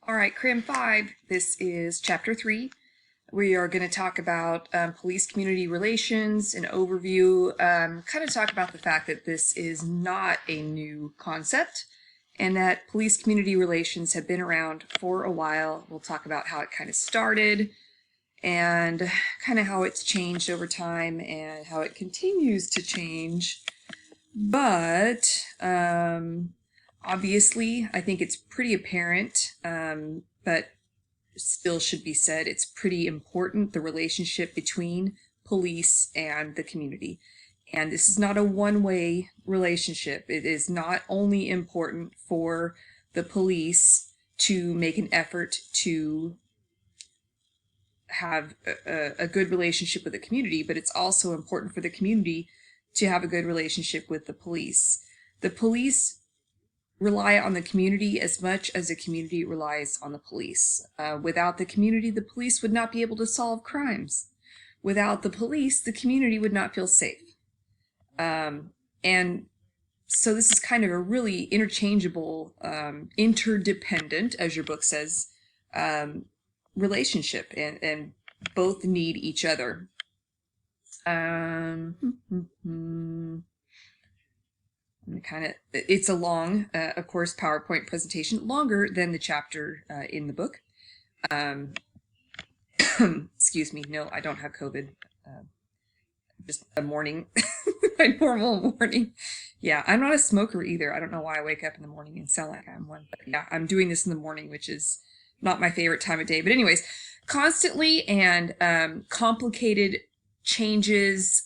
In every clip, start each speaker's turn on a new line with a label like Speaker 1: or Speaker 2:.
Speaker 1: All right, Crim 5, this is Chapter 3. We are going to talk about police-community relations, an overview, kind of talk about the fact that this is not a new concept and that police-community relations have been around for a while. We'll talk about how it kind of started and kind of how it's changed over time and how it continues to change. But obviously, I think it's pretty apparent, but still should be said, it's pretty important, the relationship between police and the community. And this is not a one-way relationship. It is not only important for the police to make an effort to have a good relationship with the community, but it's also important for the community to have a good relationship with the police. The police rely on the community as much as the community relies on the police. Without the community, the police would not be able to solve crimes. Without the police, the community would not feel safe. And so this is kind of a really interchangeable, interdependent, as your book says, relationship, and both need each other. It's a long, of course, PowerPoint presentation, longer than the chapter in the book. Excuse me, no, I don't have COVID. Just a morning, my normal morning. Yeah, I'm not a smoker either. I don't know why I wake up in the morning and sound like I'm one. But yeah, I'm doing this in the morning, which is not my favorite time of day. But anyways, constantly and complicated changes.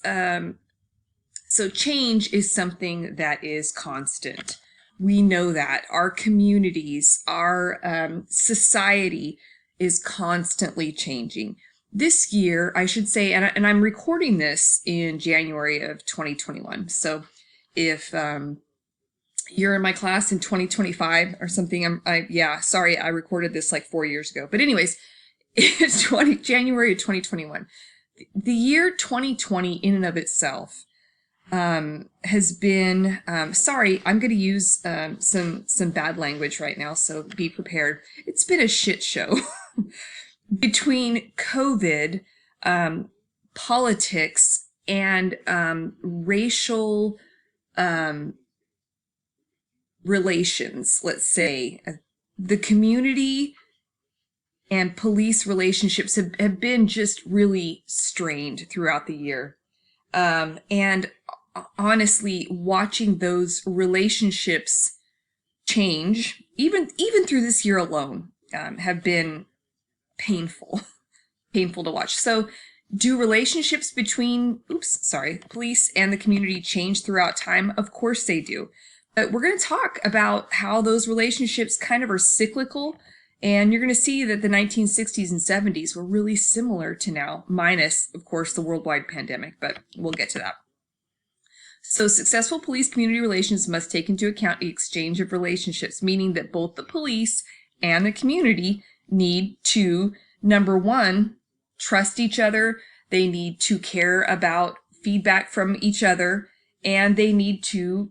Speaker 1: So change is something that is constant. We know that. Our communities, our society is constantly changing. This year, I should say, and I'm recording this in January of 2021. So if you're in my class in 2025 or something, sorry, I recorded this like 4 years ago. But anyways, it's January of 2021. The year 2020 in and of itself has been, sorry, I'm going to use some bad language right now, so be prepared. It's been a shit show. Between COVID, politics, and racial relations, let's say, the community and police relationships have been just really strained throughout the year. And honestly, watching those relationships change, even through this year alone, have been painful to watch. So do relationships between, police and the community change throughout time? Of course they do. But we're going to talk about how those relationships kind of are cyclical. And you're going to see that the 1960s and 70s were really similar to now, minus, of course, the worldwide pandemic, but we'll get to that. So successful police-community relations must take into account the exchange of relationships, meaning that both the police and the community need to, number one, trust each other. They need to care about feedback from each other, and they need to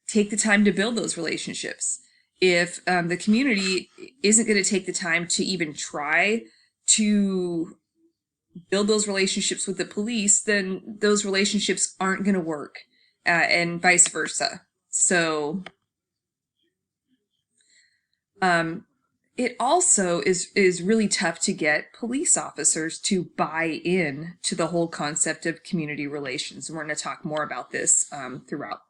Speaker 1: take the time to build those relationships. If the community isn't going to take the time to even try to build those relationships with the police, then those relationships aren't going to work, and vice versa. So it also is really tough to get police officers to buy in to the whole concept of community relations. And we're going to talk more about this throughout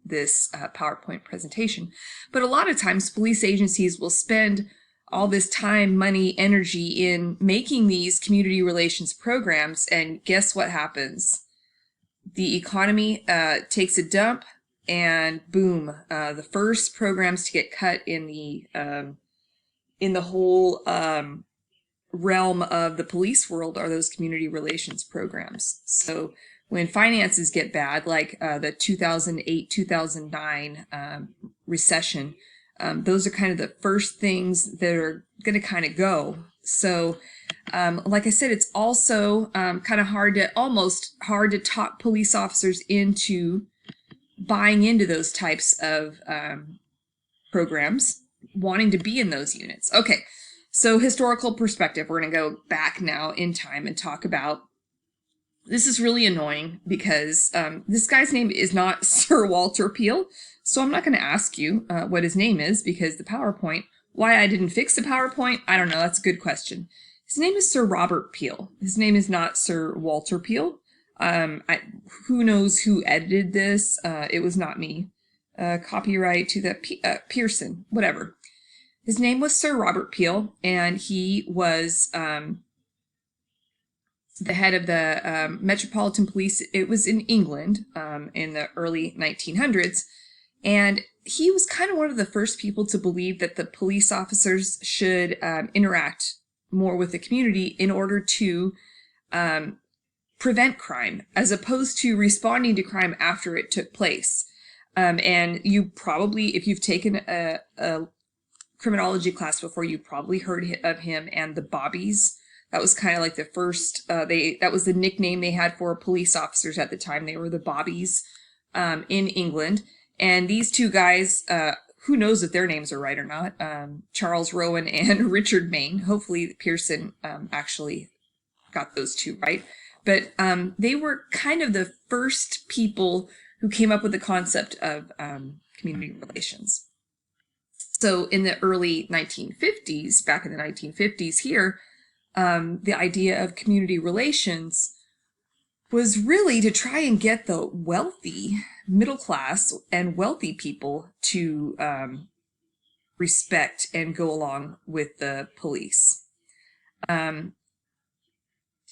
Speaker 1: this PowerPoint presentation. But a lot of times police agencies will spend all this time, money, energy in making these community relations programs, and guess what happens? The economy takes a dump, and boom, the first programs to get cut in the whole realm of the police world are those community relations programs. So when finances get bad, like the 2008-2009 recession, those are kind of the first things that are going to kind of go. So like I said, it's also kind of almost hard to talk police officers into buying into those types of programs, wanting to be in those units. Okay, so historical perspective. We're going to go back now in time and talk about, this is really annoying because this guy's name is not Sir Walter Peel, so I'm not going to ask you what his name is, because the PowerPoint, why I didn't fix the PowerPoint, I don't know, that's a good question. His name is Sir Robert Peel. His name is not Sir Walter Peel. Who knows who edited this? It was not me. Copyright to the Pearson, whatever. His name was Sir Robert Peel, and he was the head of the Metropolitan Police. It was in England in the early 1900s, and he was kind of one of the first people to believe that the police officers should interact more with the community in order to prevent crime, as opposed to responding to crime after it took place. And you probably, if you've taken a criminology class before, you probably heard of him and the Bobbies. That was kind of like the first, that was the nickname they had for police officers at the time. They were the Bobbies in England. And these two guys, who knows if their names are right or not, Charles Rowan and Richard Mayne. Hopefully Pearson actually got those two right. But they were kind of the first people who came up with the concept of community relations. So in the early 1950s, back in the 1950s here, the idea of community relations was really to try and get the wealthy, middle class, and wealthy people to respect and go along with the police.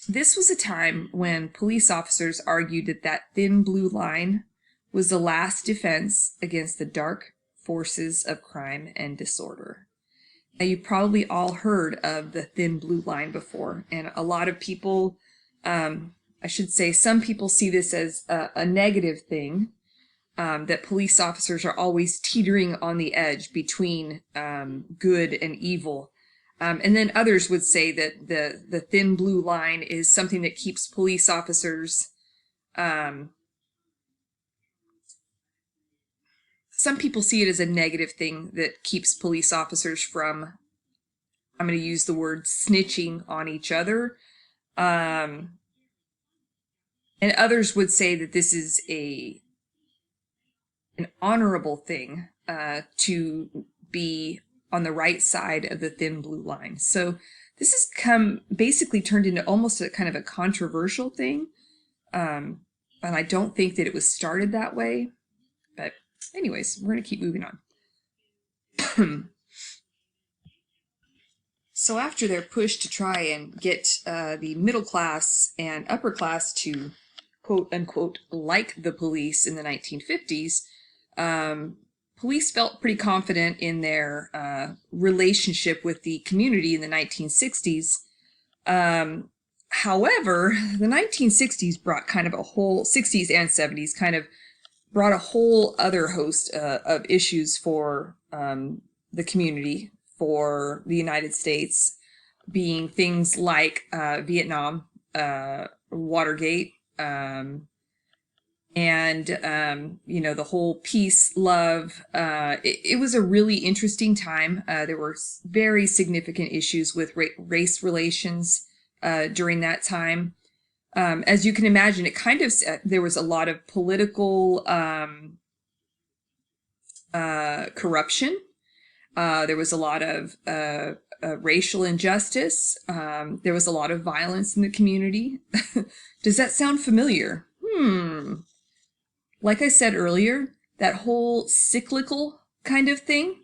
Speaker 1: This was a time when police officers argued that that thin blue line was the last defense against the dark forces of crime and disorder. Now, you've probably all heard of the thin blue line before, and a lot of people, I should say some people, see this as a negative thing, that police officers are always teetering on the edge between good and evil. And then others would say that the thin blue line is something that keeps police officers, some people see it as a negative thing that keeps police officers from, I'm going to use the word, snitching on each other. And others would say that this is an honorable thing to be on the right side of the thin blue line. So this has basically turned into almost a kind of a controversial thing. And I don't think that it was started that way. But anyways, we're going to keep moving on. So after their push to try and get the middle class and upper class to quote unquote like the police in the 1950s, police felt pretty confident in their relationship with the community in the 1960s. However, the 1960s brought kind of a whole, 60s and 70s kind of brought a whole other host of issues for the community, for the United States, being things like Vietnam, Watergate, and the whole peace, love. It was a really interesting time. There were very significant issues with race relations during that time. As you can imagine, it kind of, there was a lot of political corruption. There was a lot of racial injustice. There was a lot of violence in the community. Does that sound familiar? Like I said earlier, that whole cyclical kind of thing.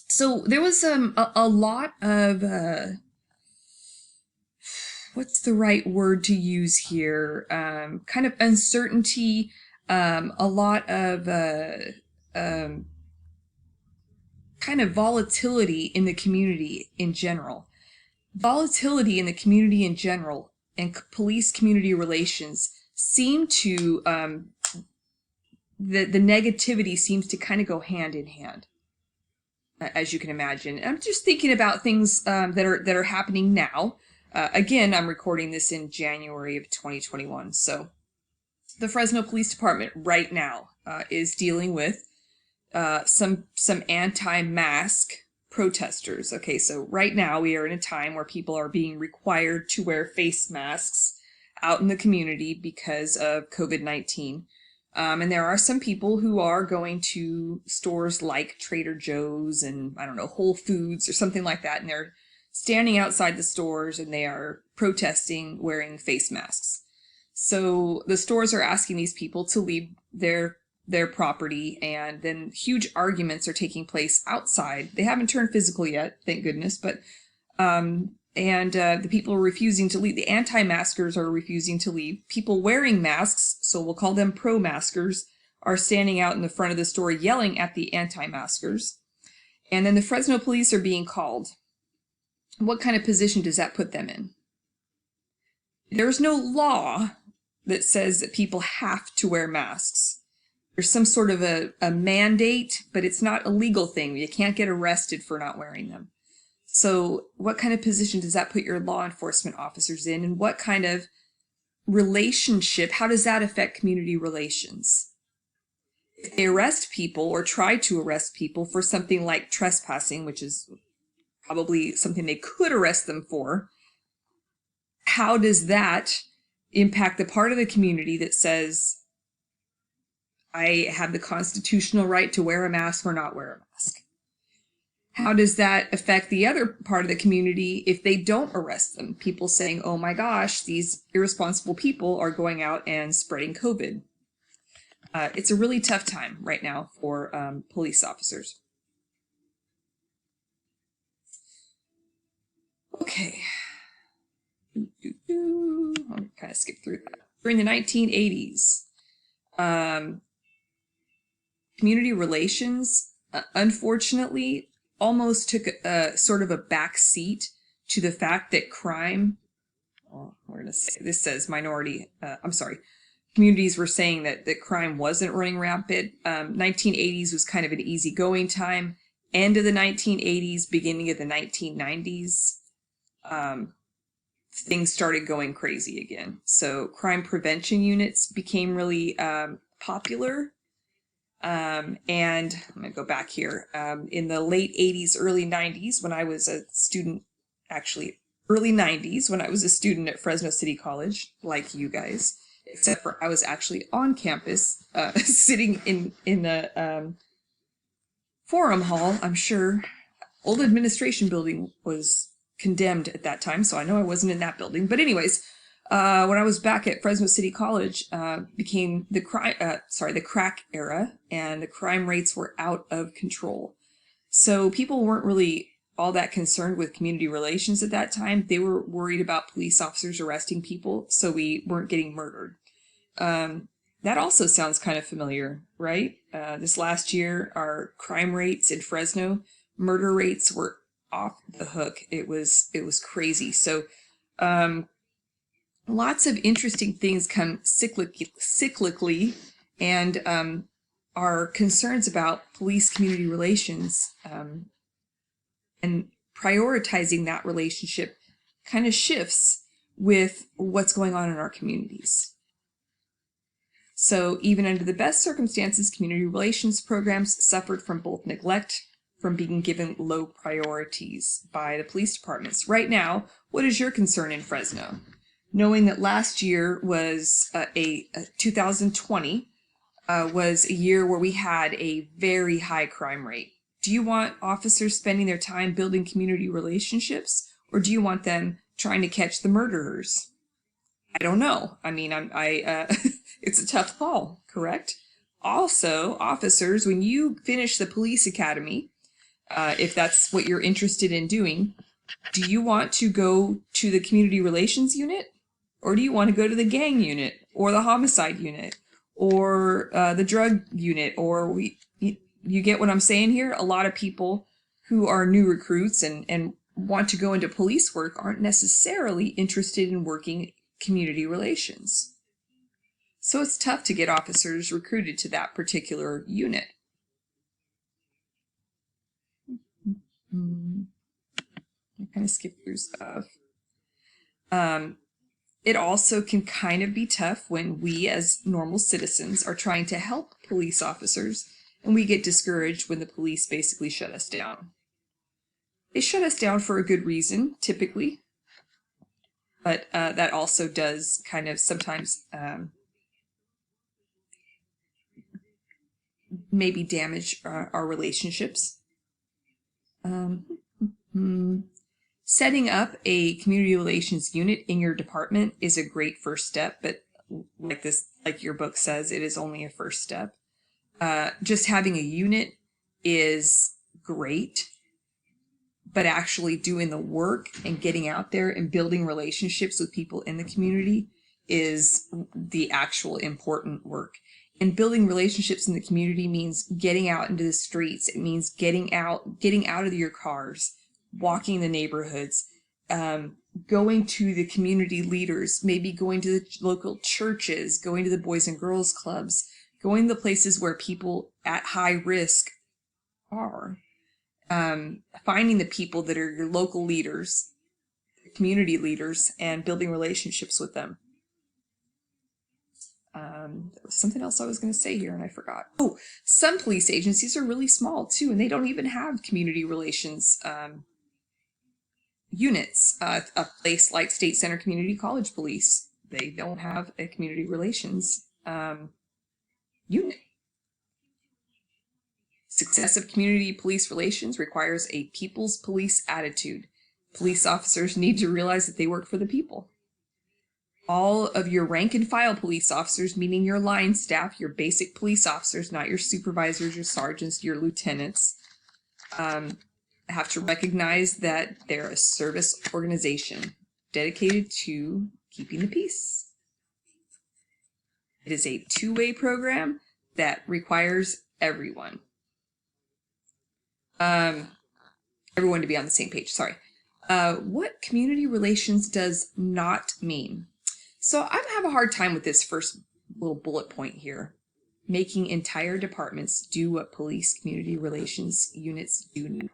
Speaker 1: So there was a lot of, what's the right word to use here? Kind of uncertainty, a lot of kind of volatility in the community in general. Volatility in the community in general and police-community relations seem to, the negativity seems to kind of go hand in hand, as you can imagine. And I'm just thinking about things that are happening now. Again, I'm recording this in January of 2021. So the Fresno Police Department right now is dealing with some anti-mask protesters. Okay, so right now we are in a time where people are being required to wear face masks out in the community because of COVID-19. And there are some people who are going to stores like Trader Joe's and, I don't know, Whole Foods or something like that, and they're standing outside the stores and they are protesting wearing face masks. So the stores are asking these people to leave their property, and then huge arguments are taking place outside. They haven't turned physical yet, thank goodness, but the people are refusing to leave. The anti-maskers are refusing to leave. People wearing masks, so we'll call them pro-maskers, are standing out in the front of the store yelling at the anti-maskers. And then the Fresno police are being called. What kind of position does that put them in? There's no law that says that people have to wear masks. There's some sort of a mandate, but it's not a legal thing. You can't get arrested for not wearing them. So what kind of position does that put your law enforcement officers in? And what kind of relationship, how does that affect community relations? If they arrest people or try to arrest people for something like trespassing, which is probably something they could arrest them for, how does that impact the part of the community that says, I have the constitutional right to wear a mask or not wear a mask? How does that affect the other part of the community if they don't arrest them? People saying, oh my gosh, these irresponsible people are going out and spreading COVID. It's a really tough time right now for police officers. Okay. I'll kind of skip through that. During the 1980s, community relations, unfortunately, almost took a sort of a back seat to the fact that crime, we're going to say, this says communities were saying that crime wasn't running rampant. 1980s was kind of an easygoing time. End of the 1980s, beginning of the 1990s, things started going crazy again. So crime prevention units became really popular. And I'm going to go back here. In the late 80s, early 90s, when I was a student, actually early 90s, when I was a student at Fresno City College, like you guys, except for I was actually on campus, sitting in the forum hall. I'm sure old administration building was condemned at that time, so I know I wasn't in that building. But anyways, when I was back at Fresno City College, became the crack era, and the crime rates were out of control. So people weren't really all that concerned with community relations at that time. They were worried about police officers arresting people, so we weren't getting murdered. That also sounds kind of familiar, right? This last year, our crime rates in Fresno, murder rates were off the hook. It was crazy. So lots of interesting things come cyclically, and our concerns about police community relations and prioritizing that relationship kind of shifts with what's going on in our communities. So even under the best circumstances, community relations programs suffered from both neglect, from being given low priorities by the police departments. Right now, what is your concern in Fresno? Knowing that last year was 2020 was a year where we had a very high crime rate. Do you want officers spending their time building community relationships, or do you want them trying to catch the murderers? I don't know. I mean, it's a tough call, correct? Also, officers, when you finish the police academy, if that's what you're interested in doing, do you want to go to the community relations unit, or do you want to go to the gang unit, or the homicide unit, or the drug unit, or you get what I'm saying here? A lot of people who are new recruits and want to go into police work aren't necessarily interested in working community relations. So it's tough to get officers recruited to that particular unit. I kind of skip through stuff. It also can kind of be tough when we as normal citizens are trying to help police officers and we get discouraged when the police basically shut us down. They shut us down for a good reason, typically, but that also does kind of sometimes maybe damage our relationships. Setting up a community relations unit in your department is a great first step, but like your book says, it is only a first step. Just having a unit is great, but actually doing the work and getting out there and building relationships with people in the community is the actual important work. And building relationships in the community means getting out into the streets. It means getting out of your cars, walking the neighborhoods, going to the community leaders, maybe going to the local churches, going to the Boys and Girls Clubs, going to the places where people at high risk are, finding the people that are your local leaders, community leaders, and building relationships with them. There was something else I was going to say here and I forgot. Oh, some police agencies are really small too, and they don't even have community relations units. A place like State Center Community College Police, they don't have a community relations unit. Success of community police relations requires a people's police attitude. Police officers need to realize that they work for the people. All of your rank and file police officers, meaning your line staff, your basic police officers, not your supervisors, your sergeants, your lieutenants, have to recognize that they're a service organization dedicated to keeping the peace. It is a two-way program that requires everyone. Everyone to be on the same page, sorry. What community relations does not mean? So I have a hard time with this first little bullet point here. Making entire departments do what police community relations units do now.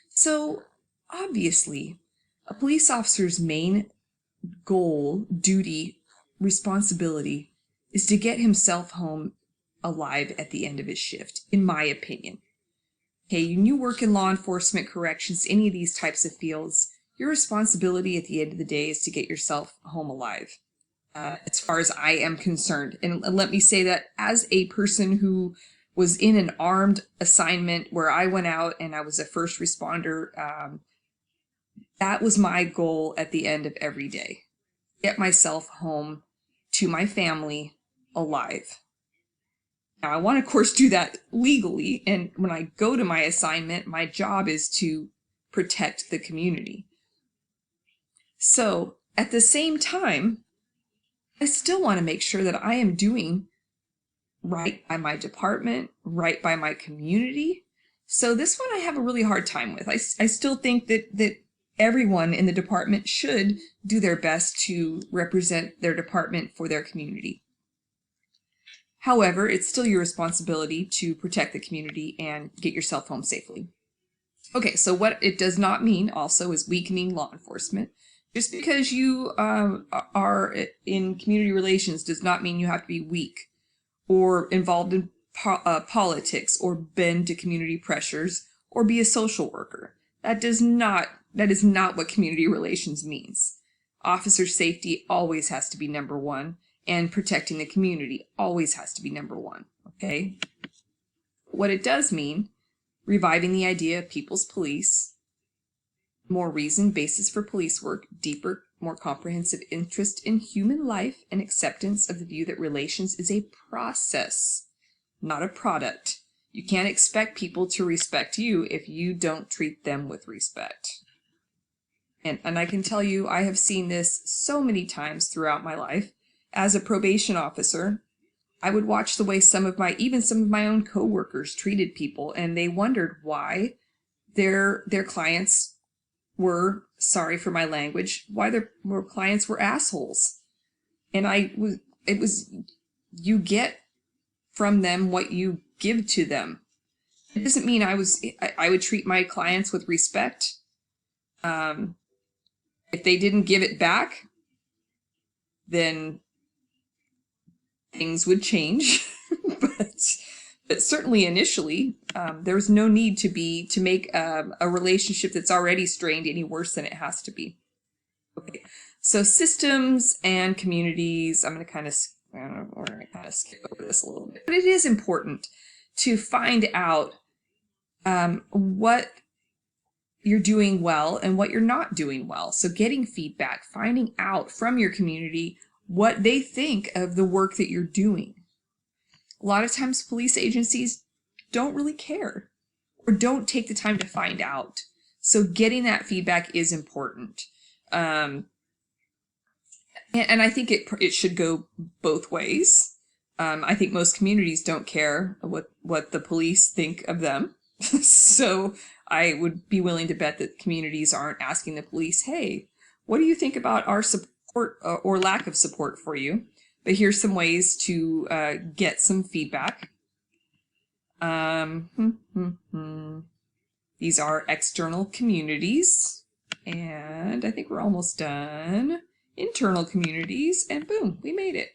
Speaker 1: So obviously, a police officer's main goal, duty, responsibility is to get himself home alive at the end of his shift, in my opinion. Okay, when you work in law enforcement, corrections, any of these types of fields, your responsibility at the end of the day is to get yourself home alive, as far as I am concerned. And let me say that as a person who was in an armed assignment where I went out and I was a first responder, that was my goal at the end of every day. Get myself home to my family alive. Now, I want to, of course, do that legally, and when I go to my assignment, my job is to protect the community. So, at the same time, I still want to make sure that I am doing right by my department, right by my community. So this one I have a really hard time with. I still think that everyone in the department should do their best to represent their department for their community. However, it's still your responsibility to protect the community and get yourself home safely. Okay, so what it does not mean also is weakening law enforcement. Just because you are in community relations does not mean you have to be weak or involved in politics or bend to community pressures or be a social worker. That is not what community relations means. Officer safety always has to be number one, and protecting the community always has to be number one, okay? What it does mean, reviving the idea of people's police, more reasoned basis for police work, deeper, more comprehensive interest in human life, and acceptance of the view that relations is a process, not a product. You can't expect people to respect you if you don't treat them with respect. And I can tell you, I have seen this so many times throughout my life. As a probation officer, I would watch the way some of my own coworkers treated people, and they wondered why their clients were, sorry for my language, why their clients were assholes. And you get from them what you give to them. It doesn't mean I would treat my clients with respect. If they didn't give it back, then things would change. But certainly initially, there's no need to make a relationship that's already strained any worse than it has to be. Okay, so systems and communities. I'm going to kind of, I don't know, we're going to kind of skip over this a little bit, but it is important to find out what you're doing well and what you're not doing well. So getting feedback, finding out from your community what they think of the work that you're doing. A lot of times police agencies don't really care or don't take the time to find out. So getting that feedback is important. And I think it should go both ways. I think most communities don't care what the police think of them. So I would be willing to bet that communities aren't asking the police, hey, what do you think about our support or lack of support for you? But here's some ways to get some feedback. These are external communities. And I think we're almost done. Internal communities, and boom, we made it.